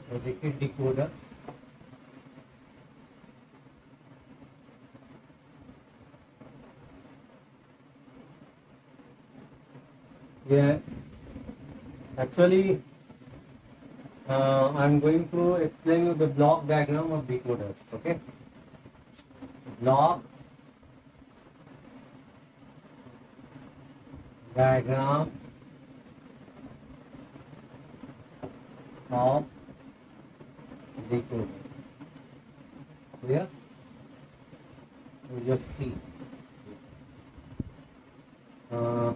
Predicted decoder. Yeah, actually, I'm going to explain you the block diagram of decoders. Okay, block diagram of decoder. Clear? You just see. Uh,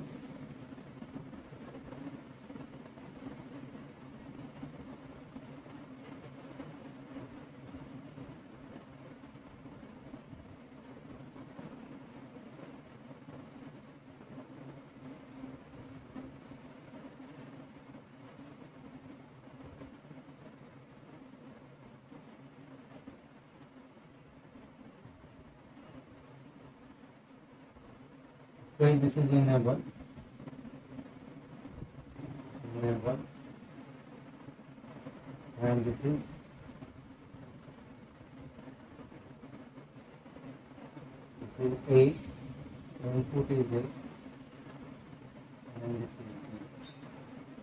so this is enable, and this is A, input is A, and this is B.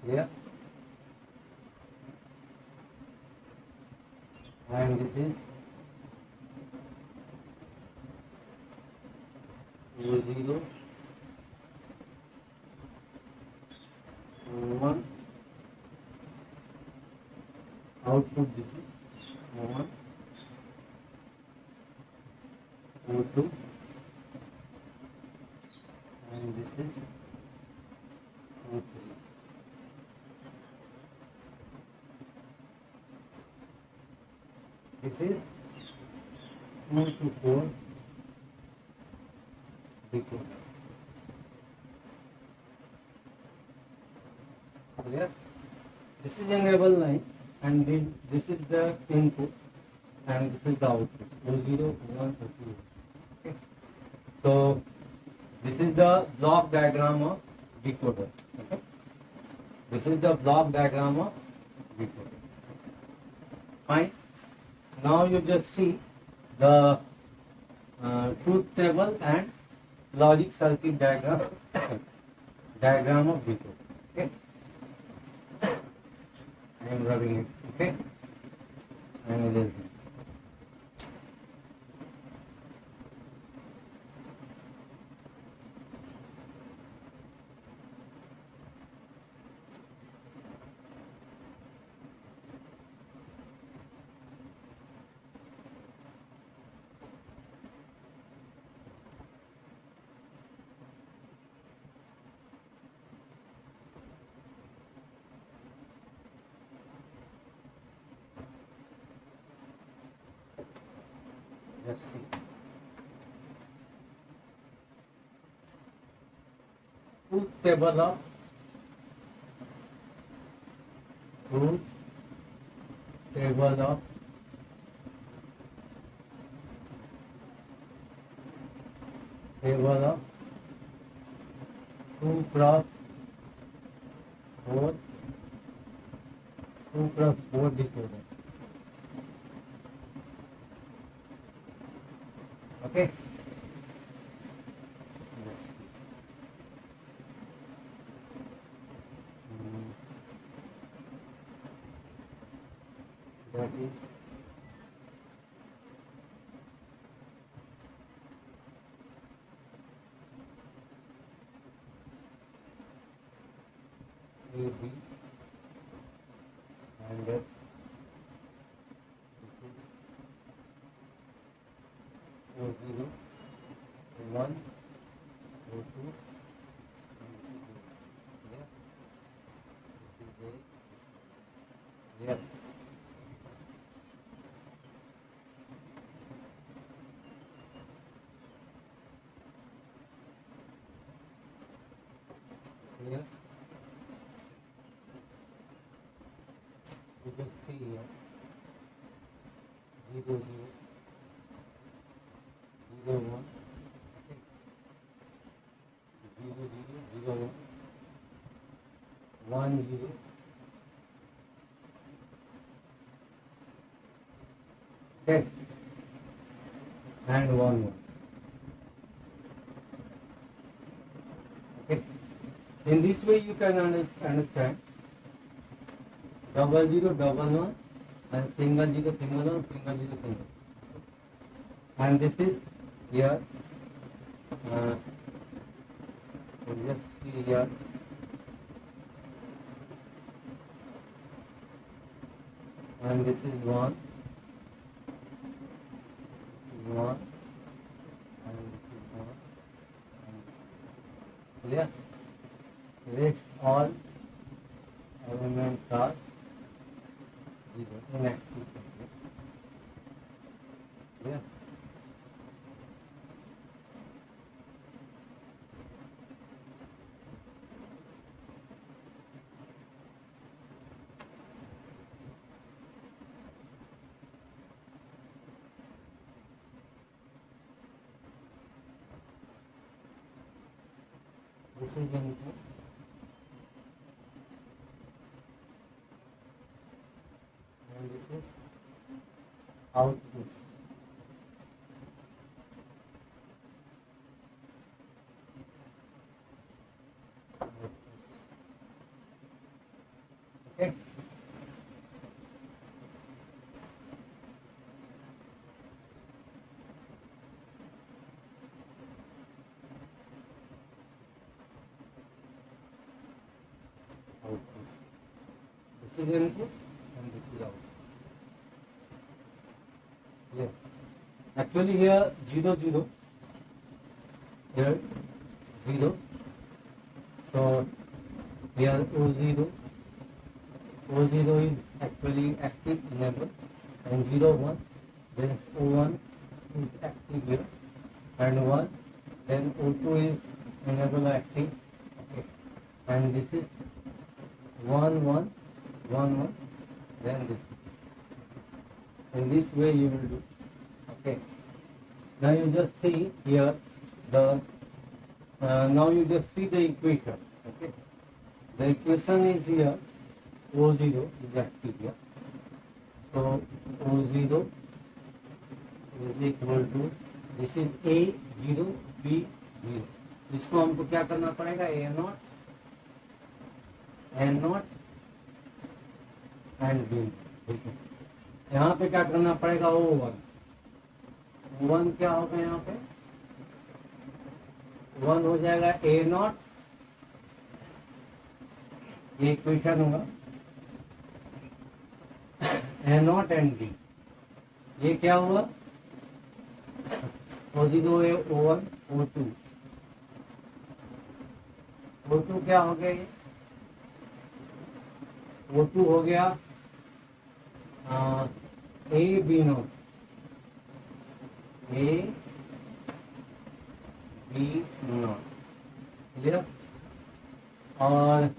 Clear? And this is O0, O1, output this is O1, O2, and this is O3. This is 2 to 4 decoder. Clear? This is enable line, and this is the input, and this is the output. O0, O1, O2. Okay. So this is the block diagram of decoder. Okay. This is the block diagram of decoder. Fine. Now you just see the truth table and logic circuit diagram diagram of decoder. Okay. I am rubbing it. Okay. And erasing. Let's see. Truth table of truth table of table of 2 cross 4 2 cross 4 decoder. Okay. Let's see. That is AB, and this is O0, O1, O2, yeah, this is A, yeah. Clear? You just see here 0, 0, 0, 1, okay. 0, 0, 0, 1, 0, Okay, and 1 1. Okay, in this way you can understand double zero double one and single zero single one single zero single. And this is here. Uh, just see here. And this is one, and this is one, and this is clear. Rest all elements are zero inactive. Clear. This is input and this is output. Okay. Output. This is input and this is output. Yeah. Actually here 0 0, here 0. So here O0 is actually active enable, and 0 1, then O1 is active here, and 1, then O2 is enable active. Okay. And this is 1 1 1 1, then this. In this way you will do. Okay. Now you just see here the now you just see the equation. Okay. The equation is here. O0 is active here. So O0 is equal to, this is A0 B0. इसको हमको क्या करना पड़ेगा, A0 N0 and B. ठीक है. यहाँ पे क्या करना पड़ेगा, O1 क्या होगा, यहाँ पे 1 हो जाएगा A0, ये इक्वेशन होगा A0 एंड D. ये क्या हुआ, O0 है O1 O2. O2 क्या हो गया, ये O2 हो गया A B0 क्लियर. और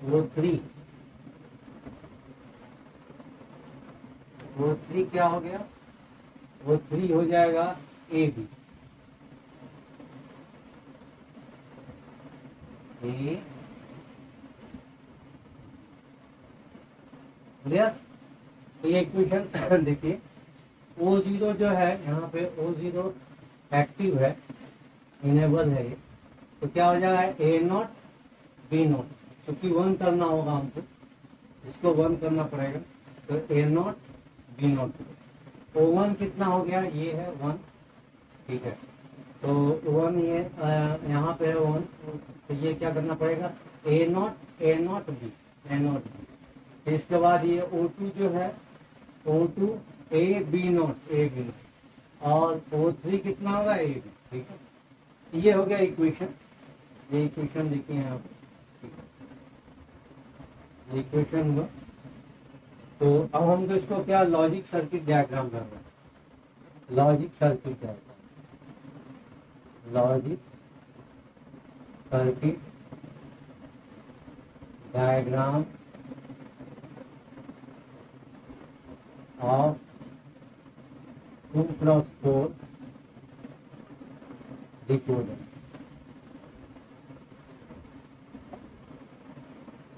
O3 क्या हो गया, O3 हो जाएगा AB क्लियर. तो ये इक्वेशन देखिए, O0 जो है यहाँ पे O0 एक्टिव है, इनेबल है ये, तो क्या हो जाएगा A0 B0, क्योंकि 1 करना होगा हमको, इसको 1 करना पड़ेगा, तो A0 B0. O1 कितना हो गया, ये है 1. ठीक है. तो 1 ये यहाँ पे है 1, तो ये क्या करना पड़ेगा, A0 B. इसके बाद ये O2 जो है O2 A B0 और O3 कितना होगा AB. ठीक है. ये हो गया इक्वेशन. ये इक्वेशन देखिए यहाँ पे. ठीक है, ये इक्वेशन हुआ. तो अब हम तो इसको क्या लॉजिक सर्किट डायग्राम कर रहे हैं. Logic circuit diagram of 2x4 decoder.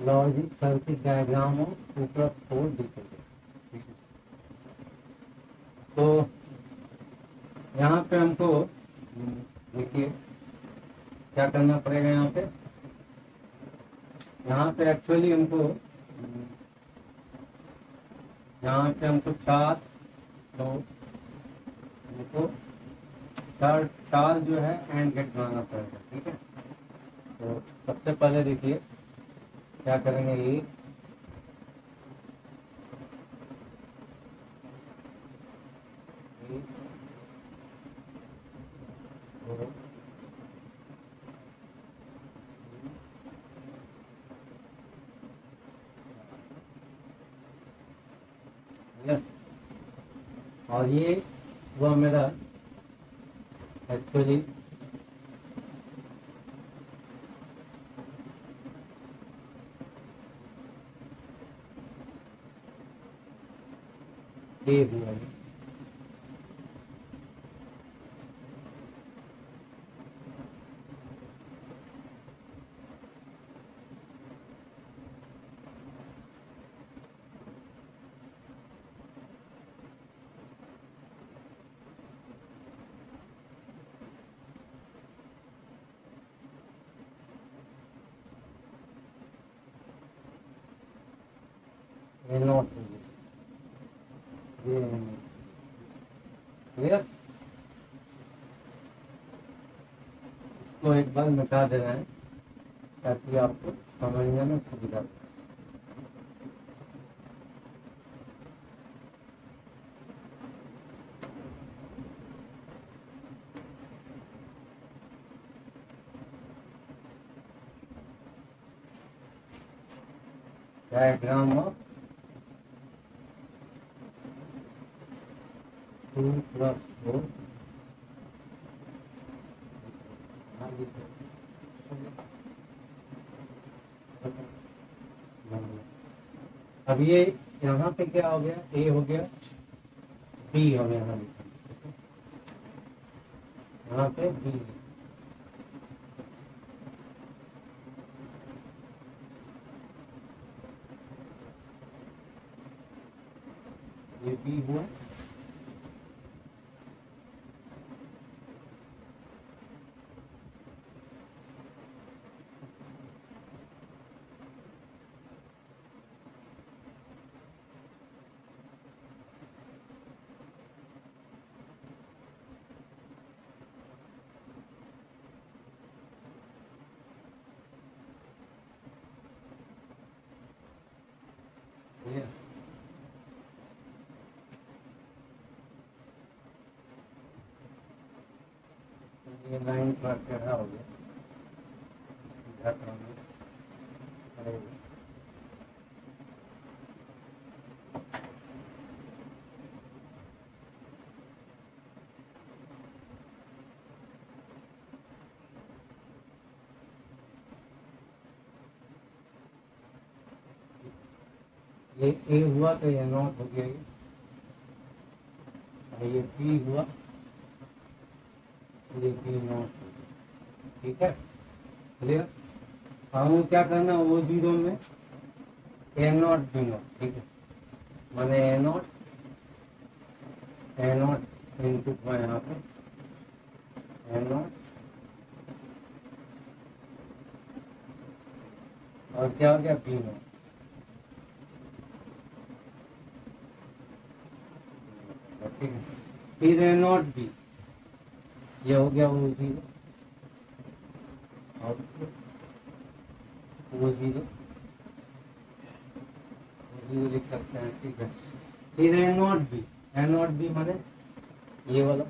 Logic circuit diagram of 2x4 decoder. तो यहाँ पे हमको देखिए क्या करना पड़ेगा। यहाँ पे एक्चुअली हमको चार, तो हमको चार जो है एंड गेट बनाना पड़ेगा। ठीक है, तो सबसे पहले देखिए क्या करेंगे। एक, दो, और ये हुआ मेरा एक्चुअली ये हुआ है। ये नॉट हो गया, ये क्लियर। इसको एक बार मिटा देना है ताकि आपको समझने में सुविधा हो। डायग्राम ऑफ 2 + 4 अब ये यहाँ पे क्या हो गया, ए हो गया, बी हमें यहाँ लिखा, यहाँ पे बी, ये बी हुआ। ये लाइन पर टेढ़ा हो गया, सीधा करना पड़ेगा। ये ए हुआ तो ये नॉट हो गया, ये बी हुआ, ये बी नॉट हो गया। ठीक है, क्लियर। हम क्या करना, वो जीरो में ए नॉट बी नॉट। ठीक है, मैंने ए नॉट इनटू यहाँ पे ए नॉट, और क्या हो गया, बी नॉट। ठीक है, फिर ए नॉट बी, ये हो गया वो जीरो, आउटपुट वो जीरो लिख सकते हैं। ठीक है, फिर ए नॉट बी माने ये वाला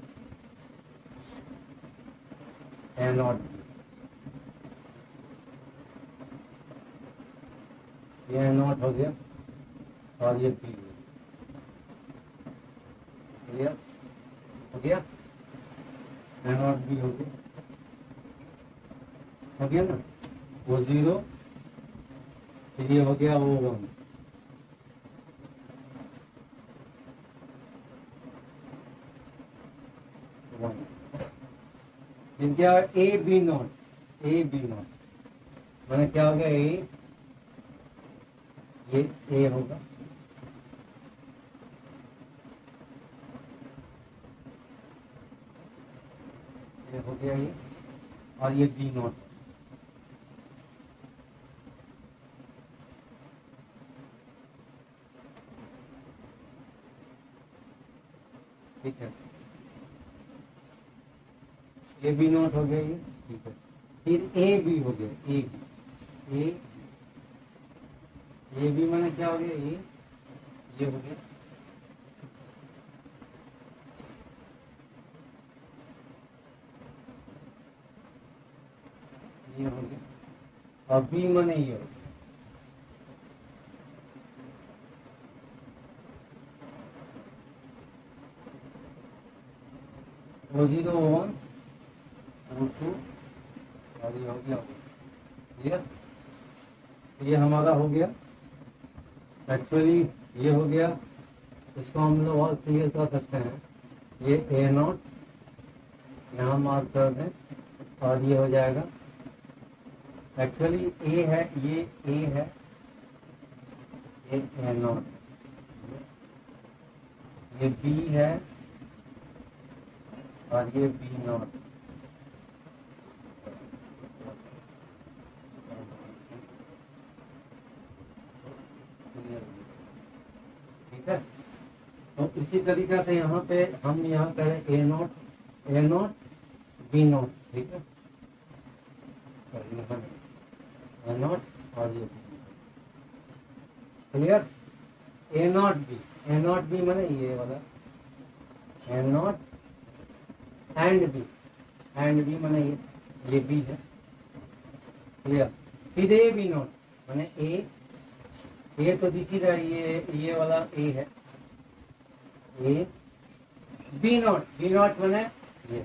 ए नॉट बी, ये ए नॉट हो गया और ये बी हो गया, हो गया ए नॉट बी हो गया ना, वो जीरो, फिर ये हो गया वो वन, फिर क्या ए बी नॉट मैंने क्या हो गया, ये ए होगा, गया ये, और ये बी नॉट। ठीक है, ए बी नॉट हो गया ये। ठीक है, फिर ए बी हो गया, ए बी, ए बी माने क्या हो गया, ये हो गया। ये हो गया, और बी माने ये हो गया। O zero one O two, और ये हो गया क्लियर। ये हमारा हो गया, एक्चुअली ये हो गया। इसको हम लोग और क्लियर कर सकते हैं, ये ए नॉट यहाँ मार्क कर दें, और ये हो जाएगा, एक्चुअली ए है, ये ए है, ये ए नॉट, ये बी है, और ये बी नॉट। ठीक है, तो इसी तरीके से यहाँ पे हम यहाँ करें ए नॉट बी नॉट। ठीक है, ए नॉट और ये क्लियर। ए नॉट बी माने ये वाला ए नॉट एंड बी माने ये बी है क्लियर। फिर ए बी नॉट माने ए तो दिख ही रहा है, ये वाला ए है, ए बी नॉट माने ये।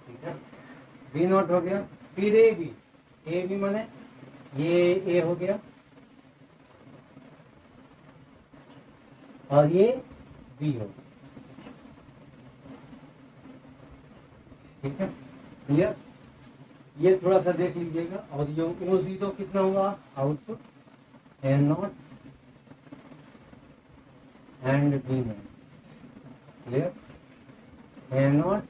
ठीक है, बी नॉट हो गया। फिर ए बी माने ये ए हो गया, और ये बी हो गया। ठीक है, क्लियर। ये थोड़ा सा देख लीजिएगा। और ये ओ जीरो कितना हुआ output, A not and B not. Clear, A not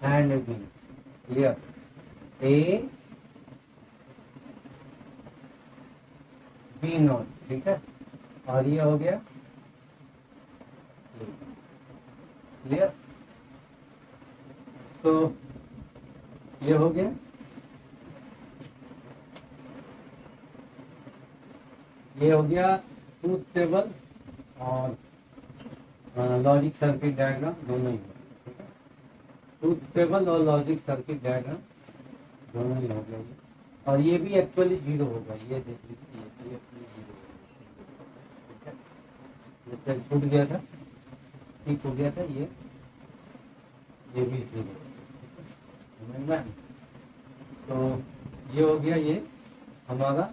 and B. Clear, A B not. ठीक है, और ये हो गया क्लियर। तो ये हो गया, ये हो गया ट्रूथ टेबल और लॉजिक सर्किट डायग्राम दोनों ही। ठीक है, ट्रूथ टेबल और लॉजिक सर्किट डायग्राम दोनों ही हो गया ये। और ये भी एक्चुअली जीरो होगा, ये देख लीजिए, ये जीरो होगा। ठीक है, छूट गया था, ठीक हो गया था, ये भी जीरो। तो ये हो गया ये हमारा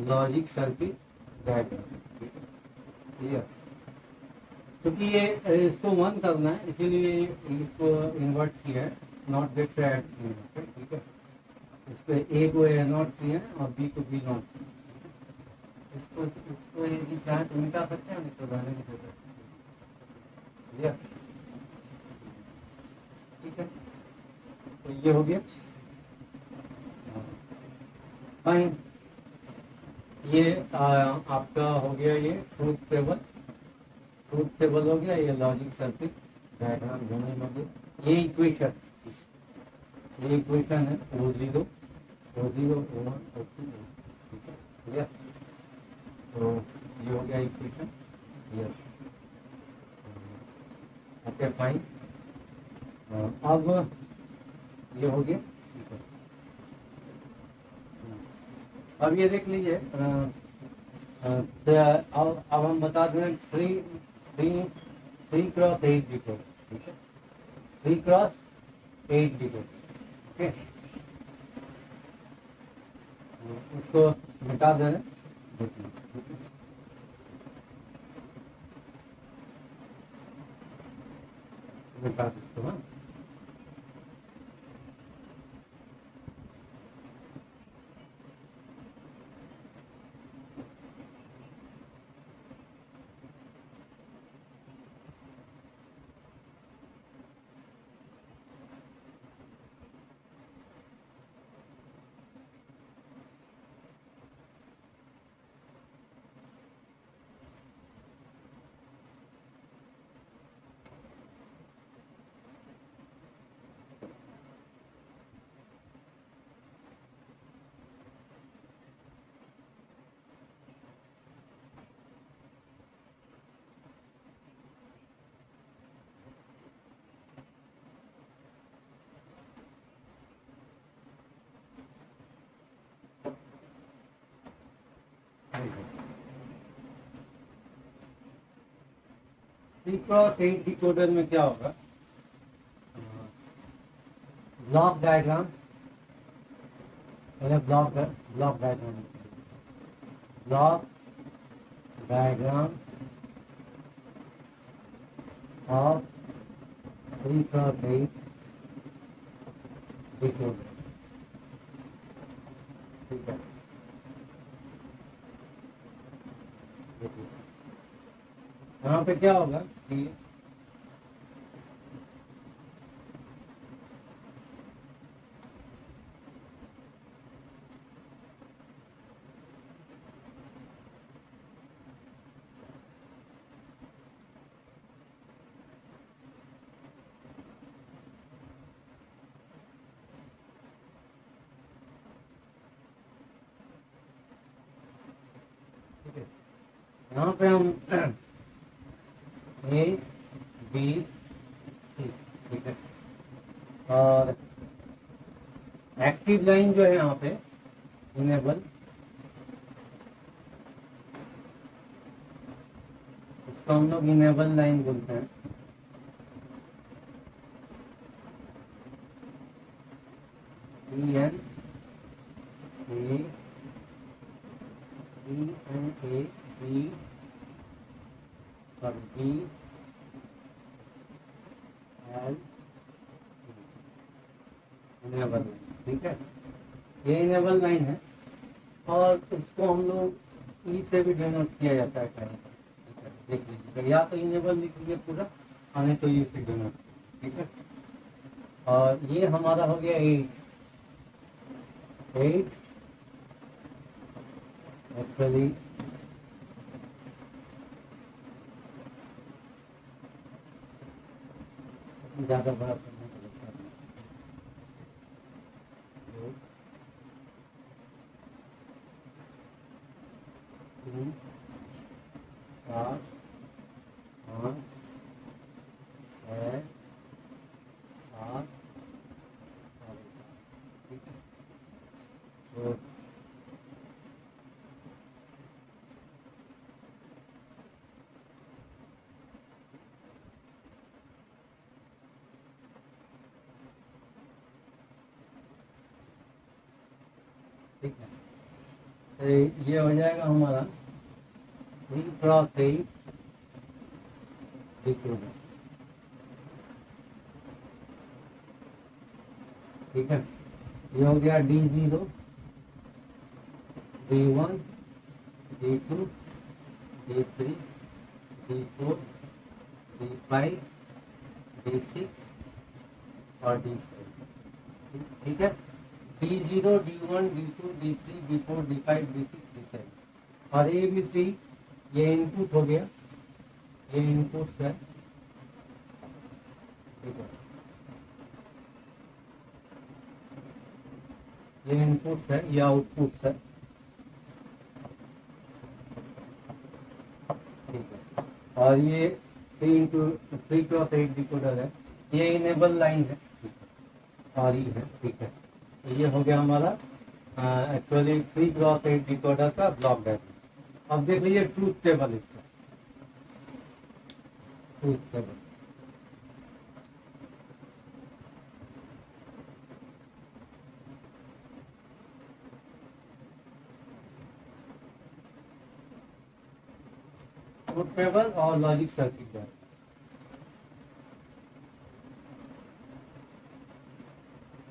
लॉजिक सर्किट डायग्राम। क्लियर, क्योंकि ये इसको वन करना है इसीलिए इसको इन्वर्ट किया है, नॉट गेट ऐड किया है। ठीक है, इसको ए को ए नॉट किया है और बी को बी नॉट। इसको यदि चाहे तो मिटा सकते हैं, नहीं तो रहने नहीं दे सकते। क्लियर, ठीक है, तो ये हो गया फाइन। ये आपका हो गया ये ट्रूथ टेबल हो गया, ये लॉजिक सर्किट डायग्राम दोनों हो गया। ये इक्वेशन है O zero O one O two. ठीक है, तो ये हो गया इक्वेशन। Yes, okay fine. अब ये हो गया। ठीक है, अब ये देख लीजिए, अब हम बता दें 3 क्रॉस 8 डिकोड। ठीक है, 3 क्रॉस 8 डिकोड। ओके, इसको मिटा दे रहे, मिटा इसको। हाँ, 3x8 डिकोडर में क्या होगा, ब्लॉक डायग्राम, पहले block diagram, block diagram of 3x8 decoder. ठीक है, यहाँ पे क्या होगा कि यहाँ पे हम ए बी सी, ठीक है, और एक्टिव लाइन जो है यहाँ पे इनेबल, इसको हम लोग इनेबल लाइन बोलते हैं। ई एन ए बी और बी एल इनेबल, ठीक है, ये इनेबल लाइन है और इसको हम लोग ई से भी डिनोट किया जाता है कहीं, देख लीजिएगा, या तो इनेबल लिख लीजिए पूरा, आने तो ये से डिनोट, ठीक है। और ये हमारा हो गया 8 एक्चुअली ज़्यादा बड़ा करना पड़ता है, 3 4 5 6 7, ठीक है। तो ठीक है, तो ये हो जाएगा हमारा 3x8 डिकोडर, ठीक है। ये हो गया D0, D1, D2, D3, D4, D5, D6 और D7, ठीक है। D0, D1, D2, D3, D4, D5, D6, D7 और A B C ये इनपुट हो गया, ये इनपुट्स है, ठीक है, ये इनपुट्स है, ये आउटपुट्स है, ठीक है। और ये 3x8 डिकोडर है, ये इनेबल लाइन है और ये है, ठीक है। ये हो गया हमारा एक्चुअली 3x8 डिकोडर का ब्लॉक डायग्राम। अब देख लीजिए ट्रूथ टेबल, इसका ट्रूथ टेबल, ट्रूथ टेबल और लॉजिक सर्किट है।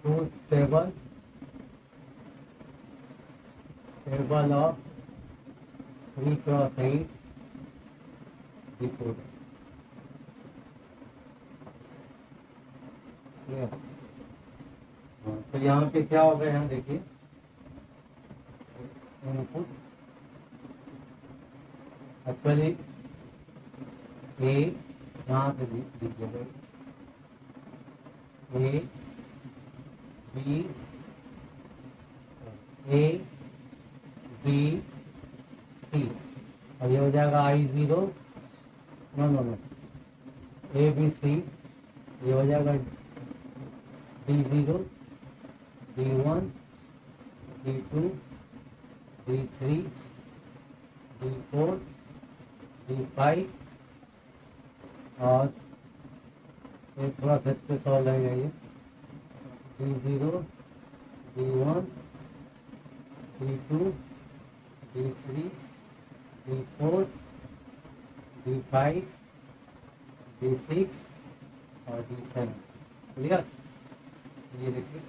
Truth table, table of 3x8 decoder, तो यहाँ पे क्या होगा, यहाँ देखिए इनपुट एक्चुअली ए, यहाँ पे दीजिएगा ए बी, ए बी सी, और ये हो जाएगा I0, नो ए बी सी, ये हो जाएगा D0, D1, D2, D3, D4, D5 और ये थोड़ा सेट पे सॉल्व लगेगा ये D0, D1, D2, D3, D4, D5, D6 और D7 क्लियर। ये देखिए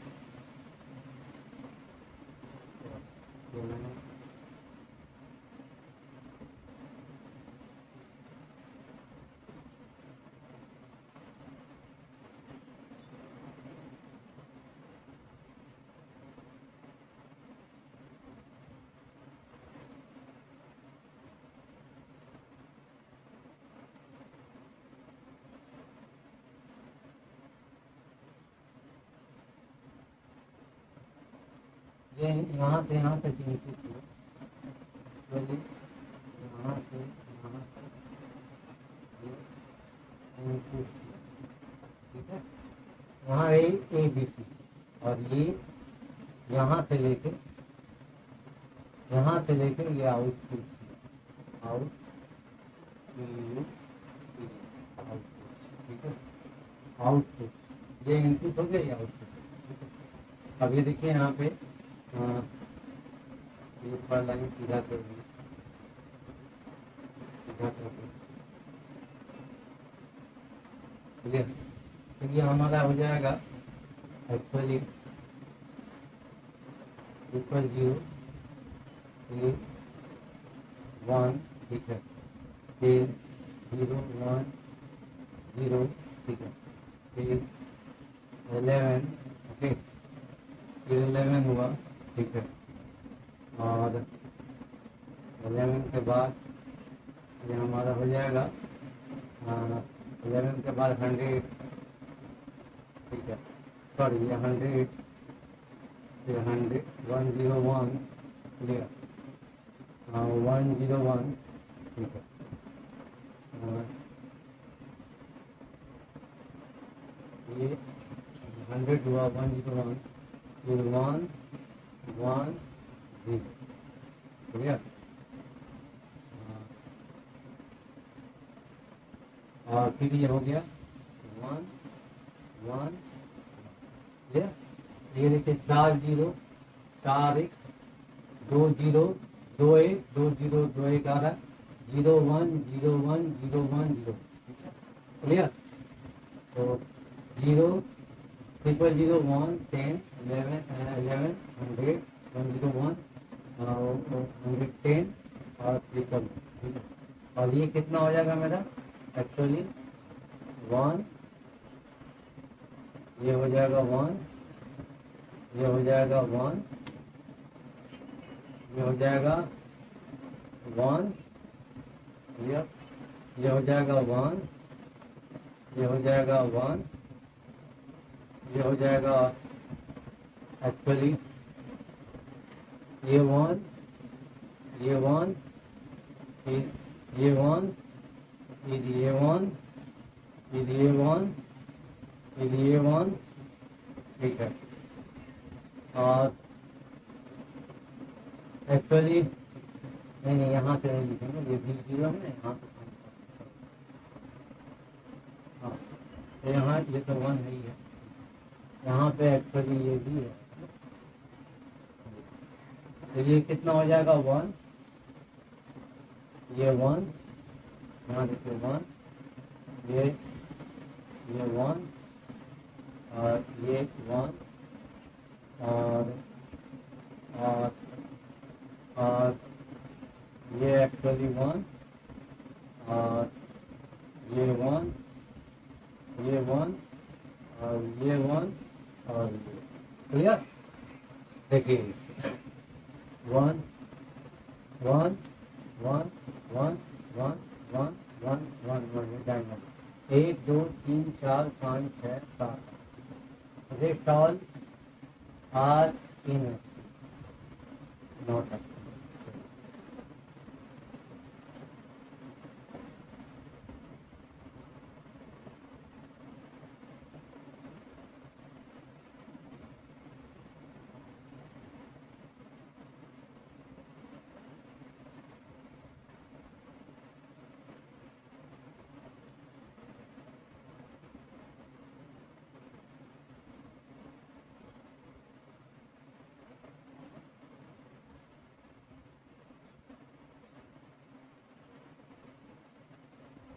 ये यहाँ से यहाँ तक इनपुट हुआ, यहाँ से यहाँ तक ये इनपुट, ठीक है। यहाँ ए बी सी और ये यहाँ से लेके ये आउटपुट आउटपुट, ठीक है। आउटपुट ये इनपुट हो गया, ये आउटपुट। अब ये देखिए यहाँ पे ये पर लाइन सीधा कर दी, सीधा कर दी, क्लियर। तो ये हमारा हो जाएगा एक्चुअली इक्वल 0, 1, ठीक है, फिर 0, 1, 0, ठीक है, फिर 11, ओके, फिर 11 हुआ, ठीक है, और 11 के बाद ये हमारा हो जाएगा 11 के बाद 100, ठीक है, सॉरी ये 100, फिर 100, 101, क्लियर, 101, ठीक है, ये 100 हुआ, 101, फिर 1, 1, 0, क्लियर। और फिर ये हो गया 1, 1, ये देखिए 4 0, 4 1, 2 0, 2 1, 2 0, 2 1 आ रहा है, 0 1, 0 1, 0 1, 0, क्लियर। तो 0, 0 0 1 10 11 11 100 101 110 और 300, ठीक है। और ये कितना हो जाएगा मेरा एक्चुअली 1, ये हो जाएगा 1, ये हो जाएगा 1, ये हो जाएगा 1, ये हो जाएगा 1, ये हो जाएगा 1, ये हो जाएगा एक्चुअली ये 1, ये 1, फिर ये 1, फिर ये 1, फिर ये 1, फिर ये 1, ठीक है। और एक्चुअली नहीं यहाँ से नहीं लिखेंगे, ये भी 0 है ना, यहाँ से हाँ, तो यहाँ ये तो 1 है ही है, यहाँ पे एक्चुअली ये भी है, तो ये कितना हो जाएगा 1, ये 1, यहाँ देखिए 1, ये 1 और ये 1 और ये एक्चुअली 1 और ये 1, ये 1 और ये 1 और ये, क्लियर। देखिए 1 1 1 1 1 1 1 1 diamond 1 2 3 4 5 6 7 rest all are in note.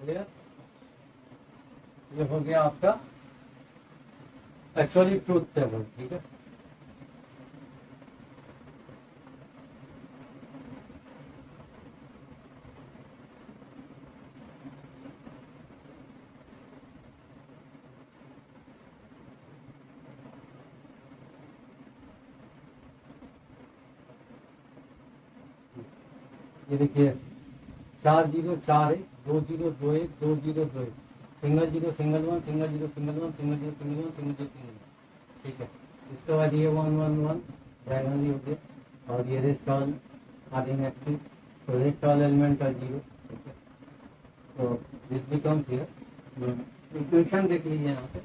Clear? ये हो गया आपका एक्चुअली ट्रूथ टेबल, ठीक है। ये देखिए 4 0 4 1 2 0 2 1 2 0 2 1 single 0 single 1 single 0 single 1 single 0 single 1 single 0 single 1, ठीक है। इसके बाद ये 1 1 1 डायगोनली हो गया और ये रेस्ट ऑल आर इनएक्टिव, तो रेस्ट ऑल एलिमेंट आर 0, ठीक है। तो दिस बिकम्स हियर, इक्वेशन देख लीजिए यहाँ पे,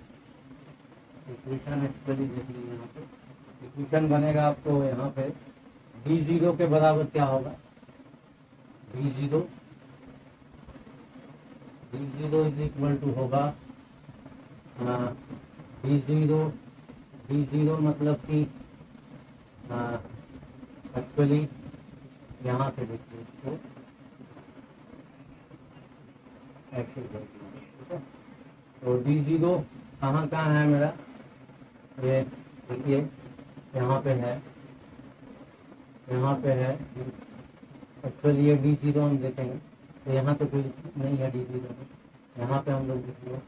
इक्वेशन एक्चुअली देख लीजिए यहाँ पे, इक्वेशन बनेगा आपको यहाँ पे d0 के बराबर क्या होगा, d0 इज इक्वल टू होगा d0 मतलब कि एक्चुअली यहाँ पे देखिए इसको ऐसे देखिए, ठीक है। तो d0 कहाँ कहाँ है मेरा, ये देखिए यहाँ पे है, यहाँ पे है एक्चुअली ये d0 हम देखेंगे तो यहाँ तो कोई नहीं है d0 में, यहाँ पे हम लोग देखिए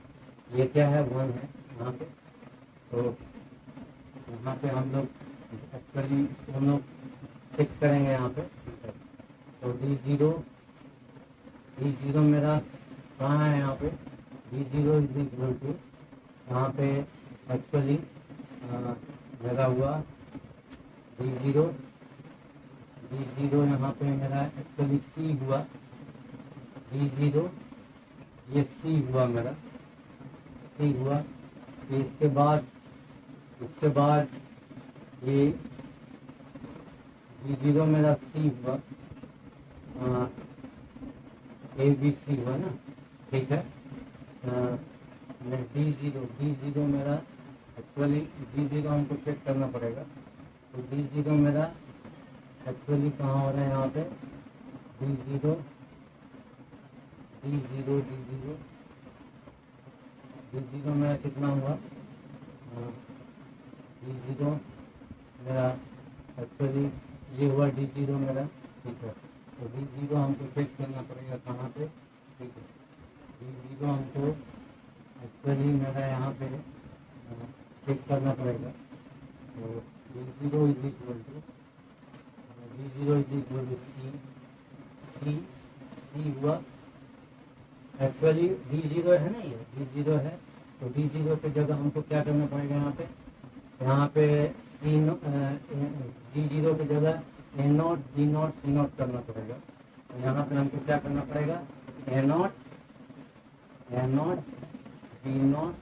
ये क्या है 1 है यहाँ पे, तो यहाँ पे हम लोग एक्चुअली दोनों चेक करेंगे यहाँ पे, ठीक है। तो d0 मेरा कहाँ है यहाँ पे, d0 इज इक्वल टू यहाँ पे एक्चुअली मेरा हुआ d0 यहाँ पे मेरा एक्चुअली c हुआ, d0 ये c हुआ मेरा, c हुआ। फिर इसके बाद ये d0 मेरा c हुआ, a b c हुआ ना, ठीक है। d0 मेरा एक्चुअली d0 हमको चेक करना पड़ेगा, तो d0 मेरा एक्चुअली कहाँ हो रहा है यहाँ पे, d0 मेरा कितना हुआ, d0 मेरा एक्चुअली ये हुआ d0 मेरा, ठीक है। तो d0 हमको चेक करना पड़ेगा कहाँ पे, ठीक है। d0 हमको एक्चुअली मेरा यहाँ पे चेक करना पड़ेगा, तो d0 is equal to c हुआ, एक्चुअली d0 है ना, ये d0 है, तो d0 के जगह हमको क्या करना पड़ेगा यहाँ पे d0 की जगह a0 b0 c0 करना पड़ेगा, तो यहाँ पे हमको क्या करना पड़ेगा a0 b0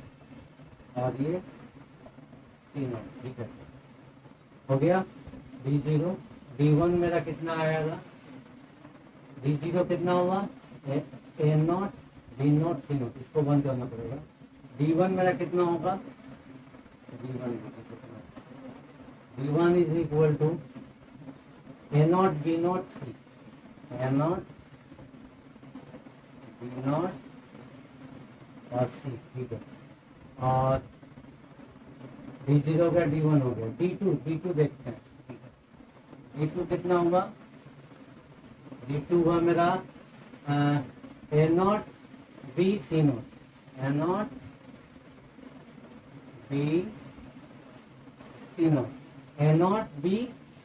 और ये c0, ठीक है। हो गया d0, d1 मेरा कितना आएगा, d0 कितना हुआ a0 b0 c0, इसको बंद करना पड़ेगा। d1 मेरा कितना होगा, d1 is equal to a0 b0 c, a0 b0 और c, ठीक है। और d0 का d1 हो गया, d2 देखते हैं, d2 कितना हुआ, d2 हुआ मेरा a0 b c0, a0 b c0, a0 b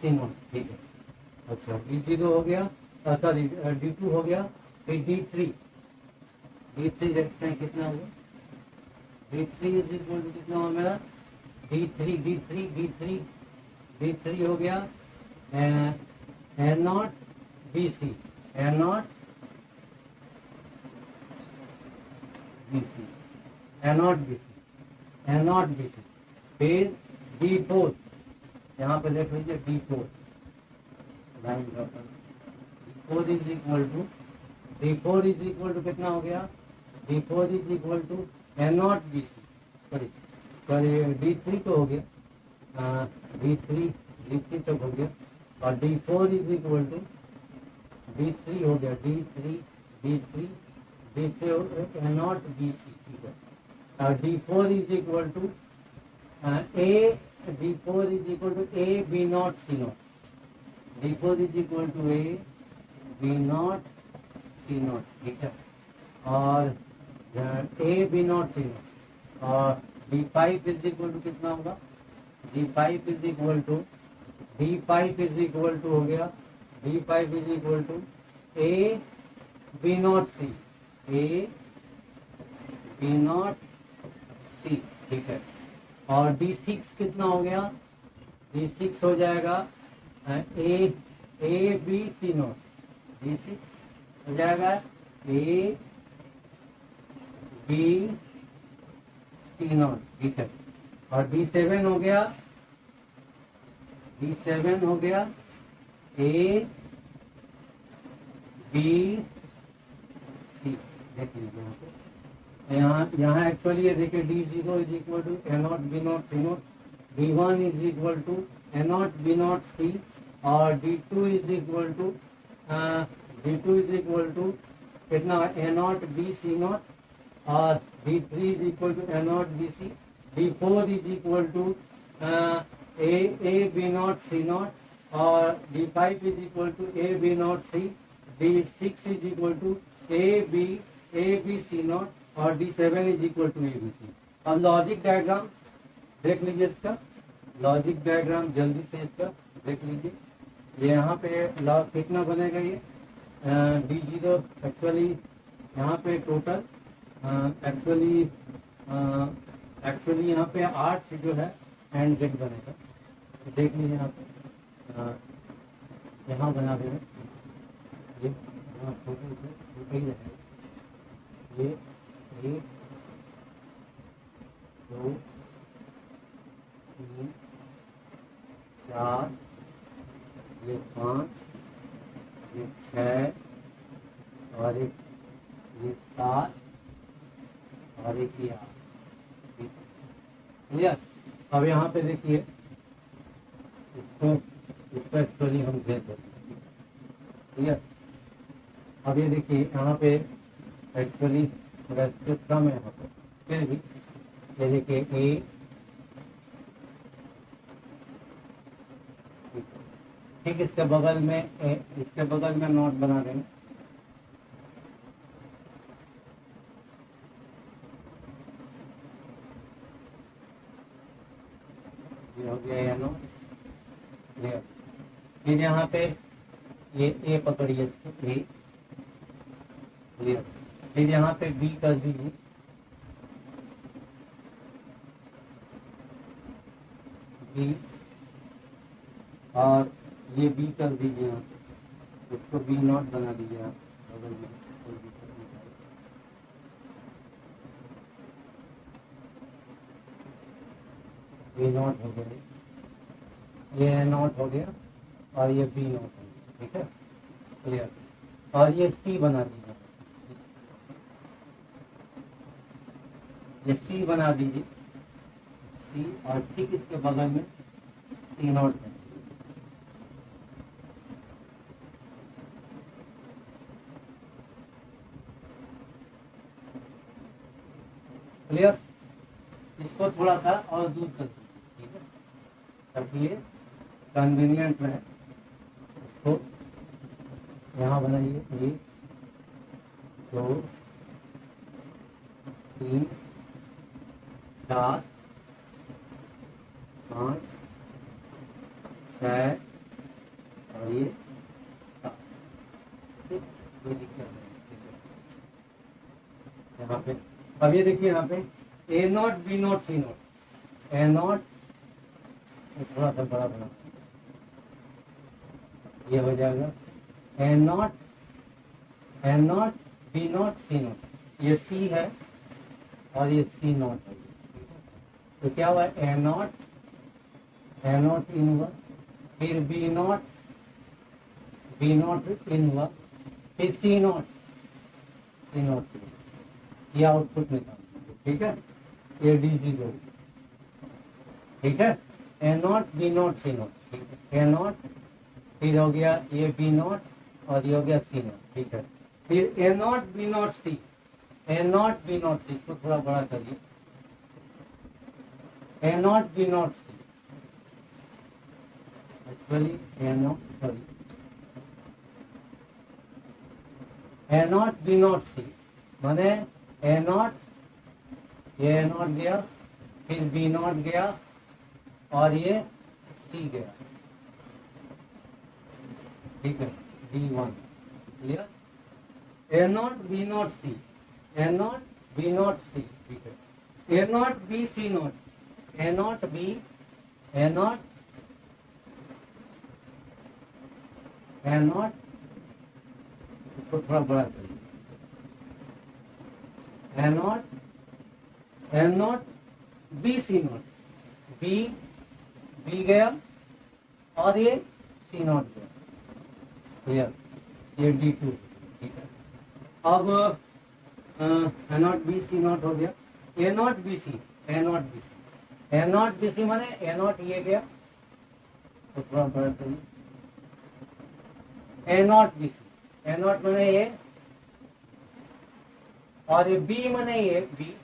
c0, ठीक है। अच्छा d0 हो गया, सॉरी d2 हो गया, फिर d3 देखते हैं कितना हुआ, d3 इज इक्वल टू कितना हुआ मेरा, d3 हो गया a0 bc, a0 bc, फिर d4, यहाँ पे देख लीजिए d4 इज इक्वल टू कितना हो गया, d4 is equal to a0 bc, sorry d3 तो हो गया, d3 तक हो गया, और d4 is equal to d3 हो गया, d3 ए नॉट बी सी, ठीक है। और D4 is equal to A, D4 is equal to A B not C not, D4 is equal to A B not C not, ठीक है। और A B not C not, और D5 is equal to कितना होगा, D5 is equal to, D5 is equal to हो गया, D5 is equal to A B not C, A B not C, ठीक है। और D6 कितना हो गया, D6 हो जाएगा ए बी सी नॉट, D6 हो जाएगा ए बी सी नॉट, ठीक है। और D7 हो गया, D7 हो गया ए बी सी, देख लीजिए यहाँ एक्चुअली ये देखिए D0 is equal to A not B not C not, D1 is equal to A not B not C, और D2 इज इक्वल टू कितना A not B C not, और D3 is equal to A not B C, D4 is equal to A B not C not, और D5 is equal to A B not C, D6 is equal to A B C not, और D7 is equal to A B C. अब logic diagram देख लीजिए, इसका logic diagram जल्दी से इसका देख लीजिए। ये यहाँ पे कितना बनेगा, ये D0 एक्चुअली यहाँ पे टोटल एक्चुअली यहाँ पे 8 जो है एंड गेट बनेगा, तो देख लीजिए यहाँ पे, यहाँ बना देंगे ये, यहाँ छोटे ही रहेगा, ये 1 2 3 4, ये 5, ये 6, और एक ये 7, और एक ये 8, ठीक है, क्लियर। अब यहाँ पे देखिए इसको एक्चुअली हम दे देते हैं, क्लियर। अब ये देखिए यहाँ पे एक्चुअली थोड़ा स्पेस कम है यहाँ पे, फिर भी ये देखिए ए, ठीक, इसके बगल में नोट बना देंगे, ये हो गया या नोट, क्लियर। फिर यहाँ पे ये ए पकड़िए, ए, क्लियर। फिर यहाँ पे बी कर दीजिए, बी, और ये बी कर दीजिए यहाँ पे, इसको बी नॉट बना दीजिए आप बगल में, कोई दिक्कत नहीं आएगी। बी नॉट हो गया, ये नॉट हो गया, और ये बी नॉट हो गया, ठीक है, क्लियर। और ये सी बना दीजिए, ये सी बना दीजिए, सी, और ठीक इसके बगल में सी नॉट है, क्लियर। इसको थोड़ा सा और दूर कर दीजिए, ठीक है, ताकि ये कन्वीनियंट रहे। इसको यहाँ बनाइए, 1 2 3 4 5 6, और ये 7, कोई दिक्कत नहीं, यहाँ पे। अब ये देखिए यहाँ पे A not B not C not, A not थोड़ा सा बड़ा बना, ये हो जाएगा A not B not C not, ये सी है और ये सी नॉट है, तो क्या हुआ, ए नॉट इन हुआ, फिर बी नॉट इन हुआ, फिर सी नॉट, ये आउटपुट निकाल, ठीक है, ये D0, ठीक है, A not B not C not, ठीक है, ए नॉट, फिर हो गया ये बी नॉट, और ये हो गया सी नॉट, ठीक है। फिर A not B not C, A not B not C, इसको थोड़ा बड़ा करिए, A not B not C, actually A not, sorry, A not B not C माने ए नॉट, ये ए नॉट गया, फिर बी नॉट गया और ये सी गया, ठीक है, D1 clear, A not B not C, A not B not C, ठीक है, A not B C not, A not B, A not, A not, इसको थोड़ा बड़ा करिए, A not, A not B C not, B, B गया और ये सी not गया, क्लियर, ये D2, ठीक है। अब A not B C not हो गया, A not B C, A not B C, A not B C माने ए नॉट ये गया, तो थोड़ा बड़ा करिए, A not B C, A not माने ये और ये बी माने ये बी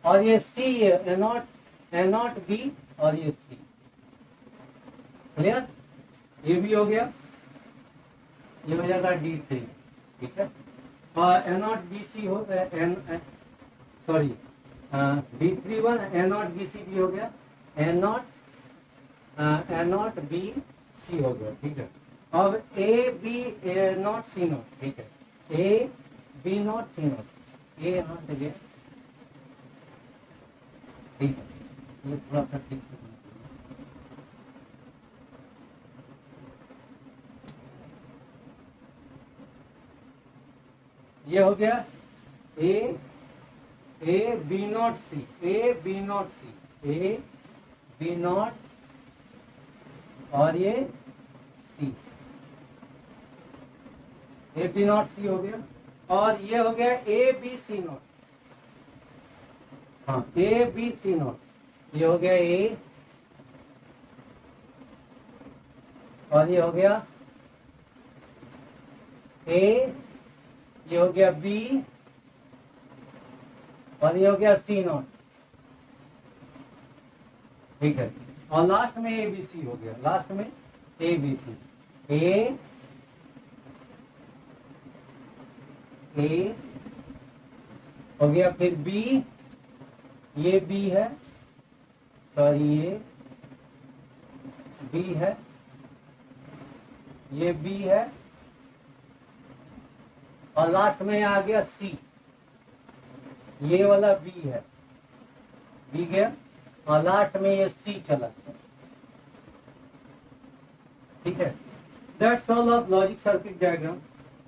और ये सी, ए नॉट बी और ये सी, क्लियर, ये भी हो गया, ये हो जाएगा D3, ठीक है, और ए नॉट बी सी हो, sorry D31, A not B C भी हो गया, ए नॉट बी सी हो गया, ठीक है। अब A B A not C not, ठीक है, A B not C not, A यहाँ से गया, ठीक है, ये थोड़ा सा ठीक से ये हो गया A B not C, A B not C, A B not और ये सी, ए बी नॉट सी हो गया, और ये हो गया ए बी सी नॉट, हाँ ए बी सी नॉट, ये हो गया ए और ये हो गया ए, ये हो गया बी और ये हो गया सी नॉट, ठीक है, और लास्ट में ए बी सी हो गया, लास्ट में ए बी सी, ए हो गया, फिर बी, ये बी है, सॉरी ये बी है, ये बी है, और लास्ट में आ गया सी, ये वाला बी है, बी गया, और लास्ट में ये सी चला गया, ठीक है। That's all of logic circuit diagram,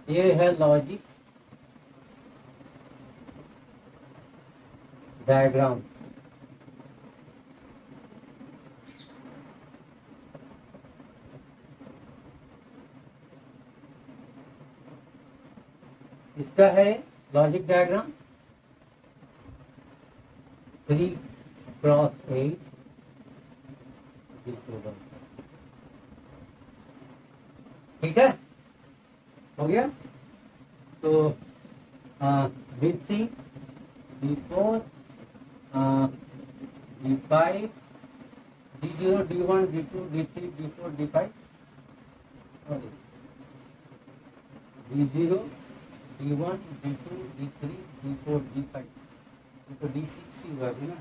ये है लॉजिक डायग्राम, इसका है लॉजिक डायग्राम 3x8, ठीक है, हो गया। तो D3, D4, D5, D0, D1, D2, D3, D4, D5, D0, D1, D2, D3, D4, D5, ये तो D6 ही हुआ है ना,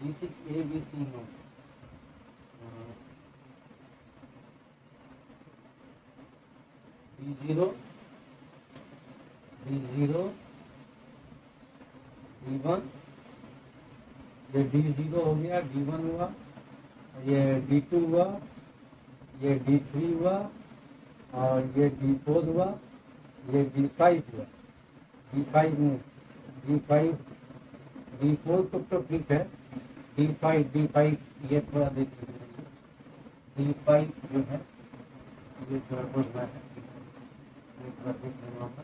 D6 A B C हो, D0, D0, D1, ये D0 हो गया, D1 हुआ, ये D2 हुआ, ये D3 हुआ, और ये D4 हुआ, ये D5 हुआ, D5 में D5, D4 तो ठीक है, D5 ये थोड़ा देख लीजिए, D5 जो है ये थोड़ा बहुत है, ये थोड़ा देख लेना होगा,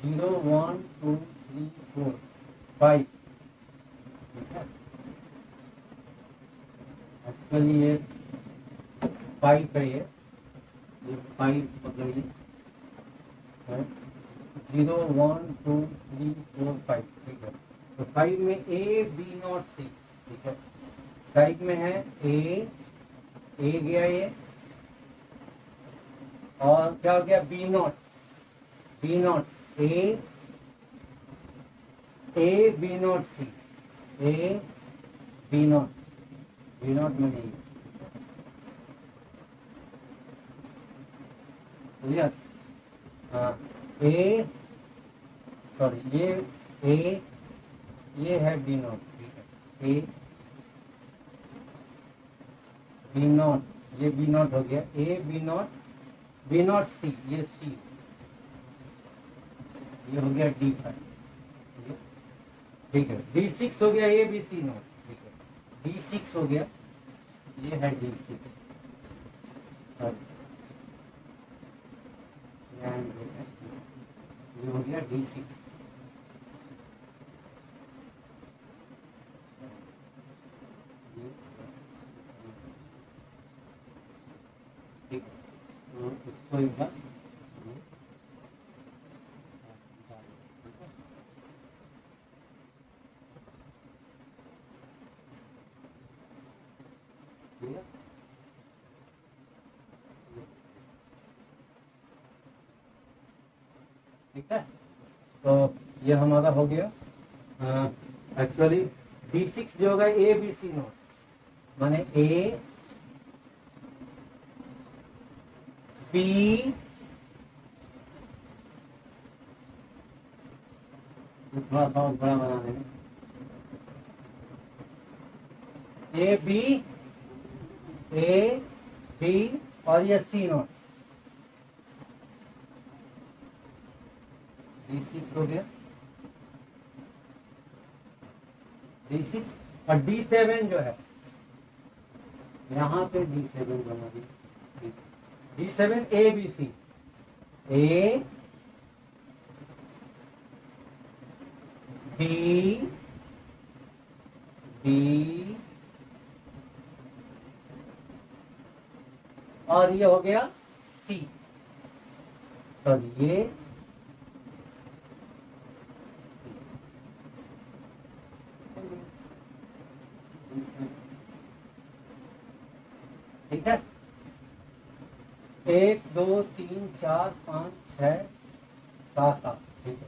0 1 2 3 4 5, ठीक है, एक्चुअली ये 5 है, ये 5 पकड़िए, 0 1 2 3 4 5, ठीक है। तो 5 में ए बी नॉट सी, ठीक है। साइड में है ए गया ये, और क्या हो गया B not A B not C, A B not में नहीं, क्लियर। हाँ ए सॉरी ये है बी नॉट, ठीक है। ए बी नॉट, ये बी नॉट हो गया, ए बी नॉट सी, ये सी, ये हो गया डी 5, ठीक है। डी 6 हो गया ए बी सी नॉट, ठीक है। डी 6 हो गया, ये है डी 6, ये हो गया डी 6, ठीक है। तो इसको एक बार ठीक है। तो ये हमारा हो गया। एक्चुअली D6 जो होगा ए बी सी नोट, माने ए बी, थोड़ा सा बड़ा बना देंगे, ए बी और ये सी नोट, D6 हो गया, D6 और D7 जो है, यहाँ पे D7 बना दी, D7 A B C, A B और ये हो गया सी, सॉरी ये ठीक है। 1 2 3 4 5 6 7 8, ठीक है।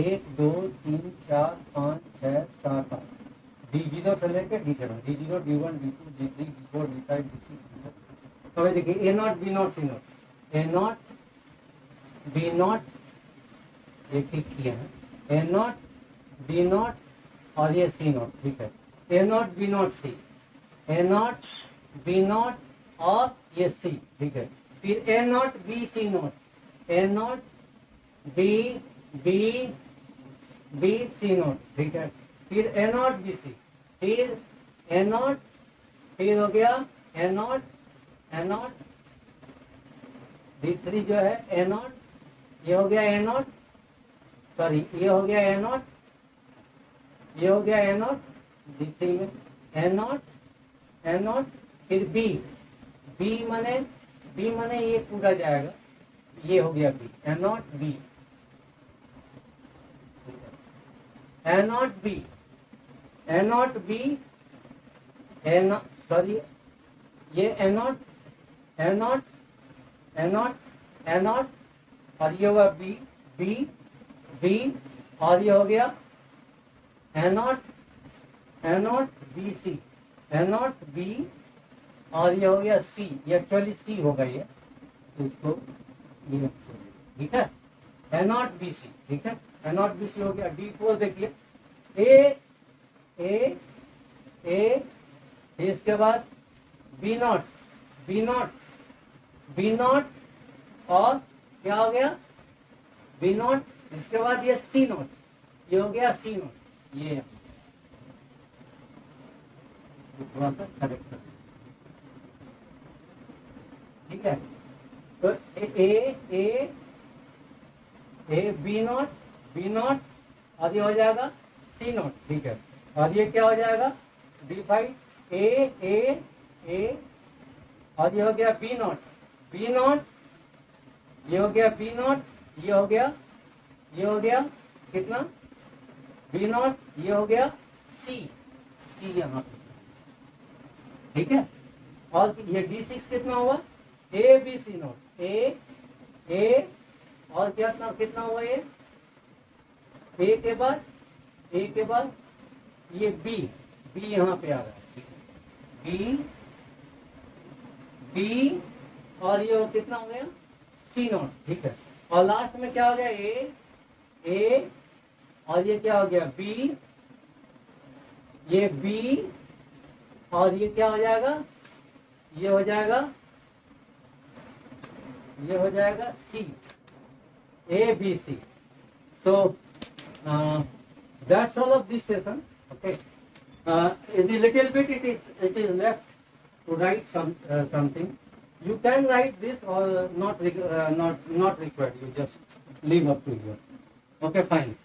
1 2 3 4 5 6 7 8, D0 से लेकर D7, D0 D1 D2 D3 D4 D5 D6 D7। तो भाई देखिए A not B not C not, A not B not, ये ठीक किए हैं, ए नॉट बी नॉट और ये सी नॉट, ठीक है। A not B not C, A not B not और ये सी, ठीक है। फिर A not B C not, A not B C not, ठीक है। फिर ए नॉट बी सी, फिर ए नॉट, फिर हो गया ए नॉट D3 जो है ए नॉट, ये हो गया ए नॉट, सॉरी ये हो गया ए नॉट, ये हो गया ए नॉट D3 में, ए नॉट, फिर बी माने ये पूरा जाएगा, ये हो गया B, A not B, A not B, sorry ये ए नॉट और ये होगा बी और ये हो गया A not B C, A not B और ये हो गया सी, ये एक्चुअली सी होगा ये, तो इसको ये ठीक है, ए नॉट बी सी, ठीक है। ए नॉट बी सी हो गया। D4 देखिए, ए इसके बाद बी नॉट और क्या हो गया बी नॉट, इसके बाद ये सी नॉट, ये हो गया सी नॉट, ये थोड़ा सा करेक्ट कर, ठीक है। तो ए बी नॉट और ये हो जाएगा सी नॉट, ठीक है। और ये क्या हो जाएगा D5 ए और ये हो गया बी नॉट, ये हो गया बी नॉट, ये हो गया ये हो गया कितना V0, ये हो गया C यहाँ पे, ठीक है। और ये D6 कितना हुआ ABC0, A और कितना हुआ ये A के बाद ये B यहाँ पे आ रहा है, B और ये कितना हो गया C0, ठीक है। और लास्ट में क्या हो गया A और ये क्या हो गया B, ये B और ये क्या हो जाएगा, ये हो जाएगा C, ABC. So that's all of this session. Okay. In the little bit it is left to write something. You can write this or not required. You just leave up to you. Okay, fine.